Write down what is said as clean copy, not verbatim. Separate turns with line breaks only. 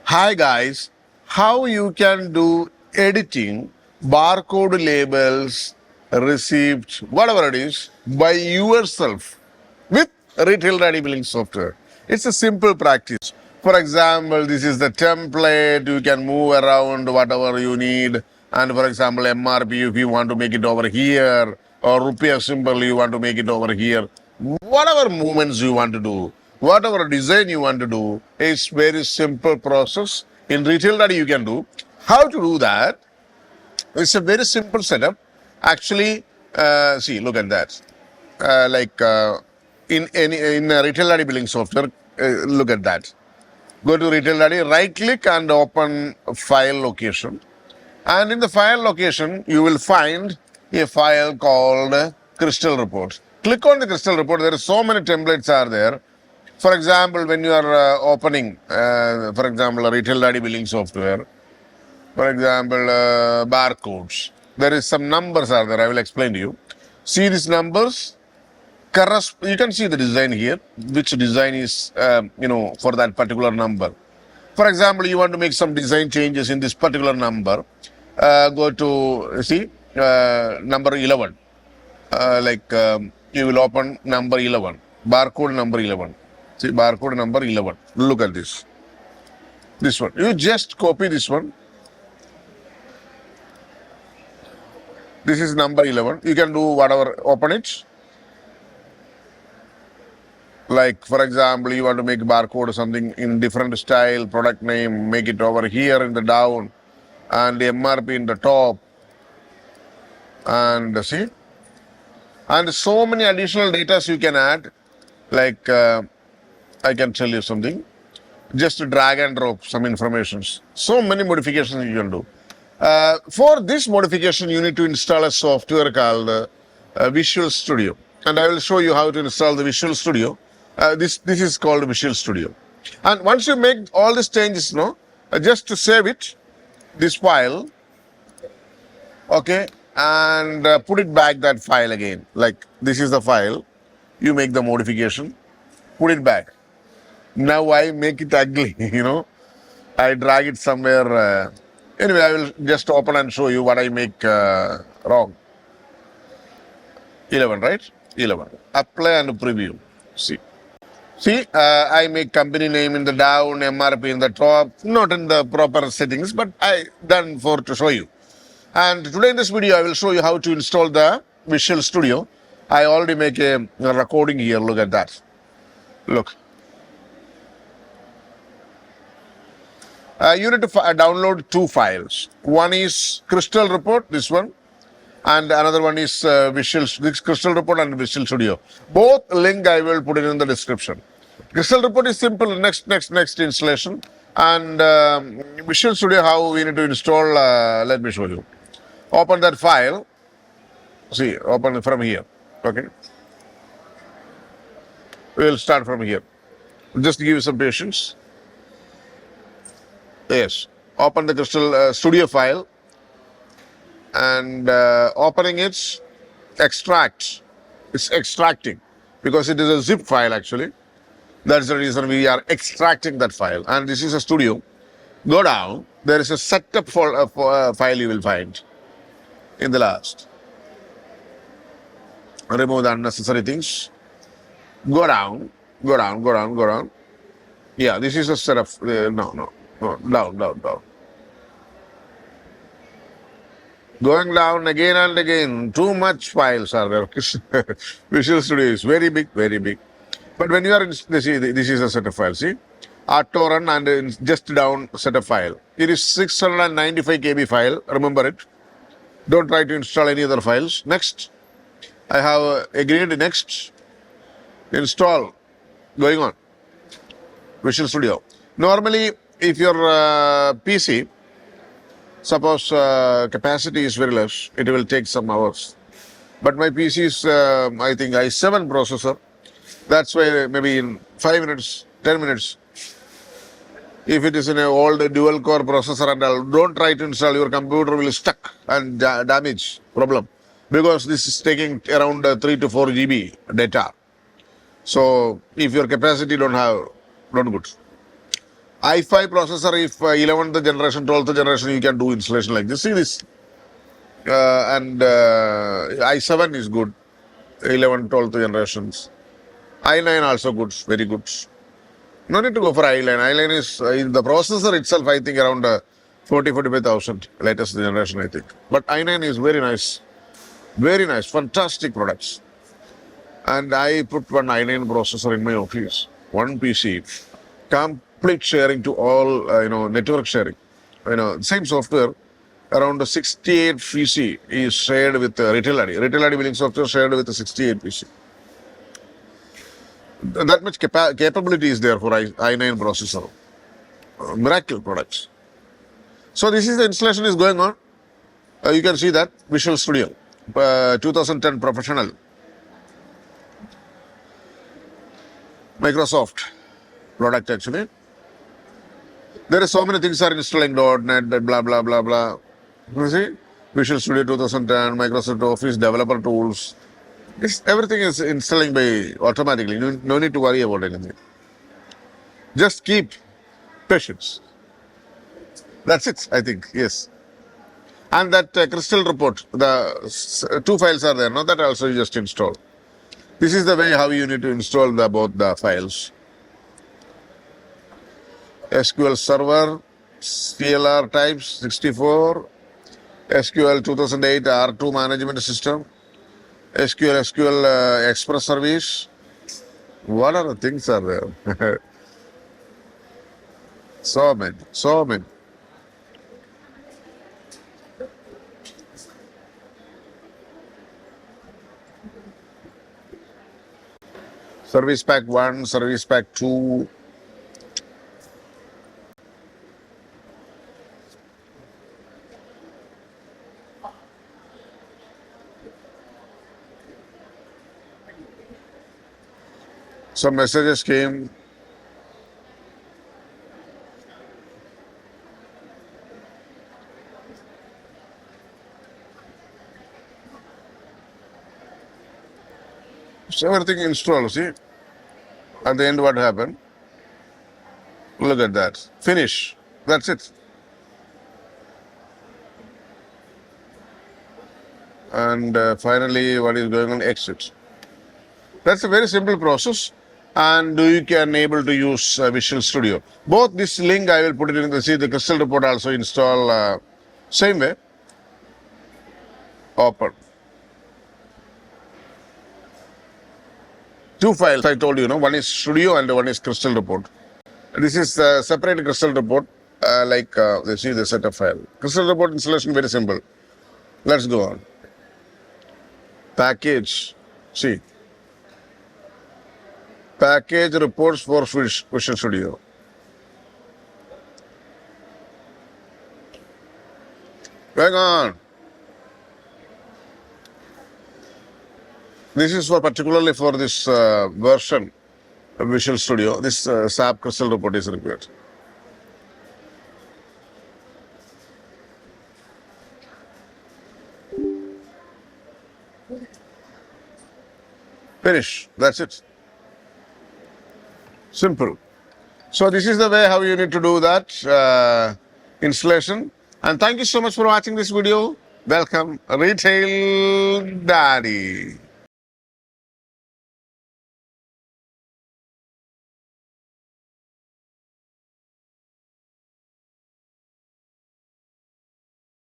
Hi guys, how you can do editing, barcode labels, receipts, whatever it is, by yourself with retail ready billing software. It's a simple practice. For example, this is the template, you can move around whatever you need. And for example, MRP, if you want to make it over here, or rupiah symbol, you want to make it over here. Whatever movements you want to do, whatever design you want to do, it's very simple process. In retail that you can do. How to do that? It's a very simple setup. Actually, see, look at that. In retail daddy billing software, look at that. Go to retail daddy, right click and open file location. And in the file location, you will find a file called crystal report. Click on the crystal report. There are so many templates are there. For example, when you are opening, for example, a retail daddy billing software, for example, barcodes, there is some numbers are there. I will explain to you. See these numbers? You can see the design here, which design is, for that particular number. For example, you want to make some design changes in this particular number. Go to, see, number 11. You will open number 11, barcode number 11. See, barcode number 11. Look at this. This one. You just copy this one. This is number 11. You can do whatever, open it. Like, for example, you want to make barcode or something in different style, product name, make it over here in the down, and the MRP in the top. And see? And so many additional data you can add, like, I can tell you something. Just drag and drop some informations. So many modifications you can do. For this modification, you need to install a software called Visual Studio. And I will show you how to install the Visual Studio. This is called Visual Studio. And once you make all these changes, just to save it, this file, okay, and put it back that file again. Like this is the file. You make the modification, put it back. Now I make it ugly, I drag it somewhere. Anyway, I will just open and show you what I make wrong. 11, right? 11. Apply and preview. See, I make company name in the down, MRP in the top, not in the proper settings, but I done for to show you. And today in this video, I will show you how to install the Visual Studio. I already make a recording here. Look at that. Look. You need to download two files. One is Crystal Report, this one, and another one is this Crystal Report and Visual Studio. Both link I will put it in the description. Crystal Report is simple, next installation, and Visual Studio how we need to install. Let me show you. Open that file. See, open it from here. Okay. We will start from here. Just give you some patience. Yes, open the Crystal Studio file and opening it, extract. It's extracting because it is a zip file actually. That's the reason we are extracting that file. And this is a studio. Go down. There is a setup file you will find in the last. Remove the unnecessary things. Go down. Yeah, this is a setup. No, down. Going down again and again. Too much files are there. Visual Studio is very big. But when you are in, this is a setup file. See, auto run and just down setup file. It is 695 KB file. Remember it. Don't try to install any other files. Next, I have agreed. Next, install. Going on. Visual Studio. Normally, if your PC, suppose capacity is very less, it will take some hours. But my PC is, I think, i7 processor. That's why maybe in 5 minutes, 10 minutes. If it is in an old dual core processor and all, don't try to install. Your computer will stuck and damage problem. Because this is taking around 3 to 4 GB data. So if your capacity don't good. i5 processor, if 11th generation, 12th generation, you can do installation like this. See this. And i7 is good, 11th, 12th generations. i9 also good, very good. No need to go for i9. i9 is in the processor itself, I think around 45,000, latest generation, I think. But i9 is very nice, fantastic products. And I put one i9 processor in my office, one PC, complete sharing to all, network sharing. Same software, around 68 PC is shared with Retail ID. Retail ID billing software shared with 68 PC. That much capability is there for i9 processor. Miracle products. So this is the installation is going on. You can see that Visual Studio 2010 professional. Microsoft product actually. There are so many things are installing .NET, blah, blah, blah, blah. You see? Visual Studio 2010, Microsoft Office developer tools. Everything is installing by automatically. No need to worry about anything. Just keep patience. That's it, I think, yes. And that crystal report, the two files are there, no? That also you just install. This is the way how you need to install both the files. SQL Server, CLR types 64, SQL 2008 R2 management system, SQL Express service. What are the things are there? So many. Service Pack 1, Service Pack 2. Some messages came. So everything installed, see? At the end what happened? Look at that. Finish. That's it. And finally, what is going on? Exit. That's a very simple process. And you can able to use Visual Studio. Both this link I will put it in the crystal report also install same way. Open. Two files I told you, one is Studio and one is crystal report. This is separate crystal report, you see the setup file. Crystal report installation very simple. Let's go on. Package, see. Package reports for Visual Studio. Going on. This is particularly for this version of Visual Studio. This SAP Crystal report is required. Finish. That's it. Simple. So this is the way how you need to do that installation. And thank you so much for watching this video. Welcome, Retail Daddy.